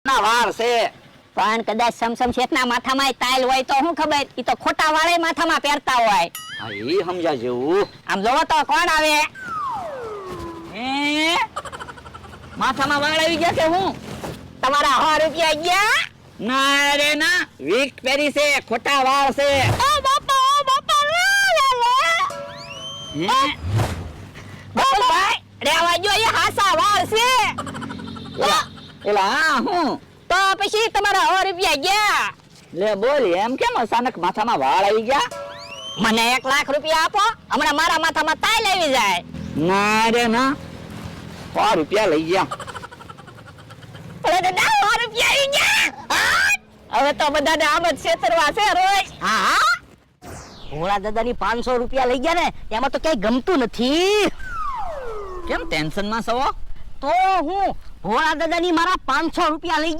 ના વાર છે પણ કદાચ સમસમ શેઠના માથામાં તાઈલ હોય તો શું ખબર, ઈ તો ખોટા વાળે માથામાં પહેરતા હોય. હા ઈ સમજા જેવું. આમ જોવો તો કોણ આવે? માથામાં વાળ આવી ગયા છે હું? તમારા 100 રૂપિયા ગયા? ના રે ના, વીક પેરી છે, ખોટા વાળ છે. ઓ બાપા લે લે. હે? બકુલભાઈ રેવા જો, એ હાસા વાળ છે. એલા હા હું? તો પછી તમારા 100 રૂપિયા ગયા. લે બોલ, એમ કેમ અચાનક માથામાં વાળ આવી ગયા? મને 1 લાખ રૂપિયા આપો, હમણાં મારા માથામાં તાઈલ આવી જાય. ના રે ના, 100 રૂપિયા લઈ ગયા. અરે દાદા 100 રૂપિયા આવી ગયા. હવે તો બધાને આમ જ છેતરવા છે રોજ. હા ભોળા દાદાની 500 રૂપિયા લઈ ગયા ને, એમાં તો કઈ ગમતું નથી. કેમ ટેન્શનમાં છો? તો હું ભોળા દાદાની મારા 500 રૂપિયા લઈ ગયા.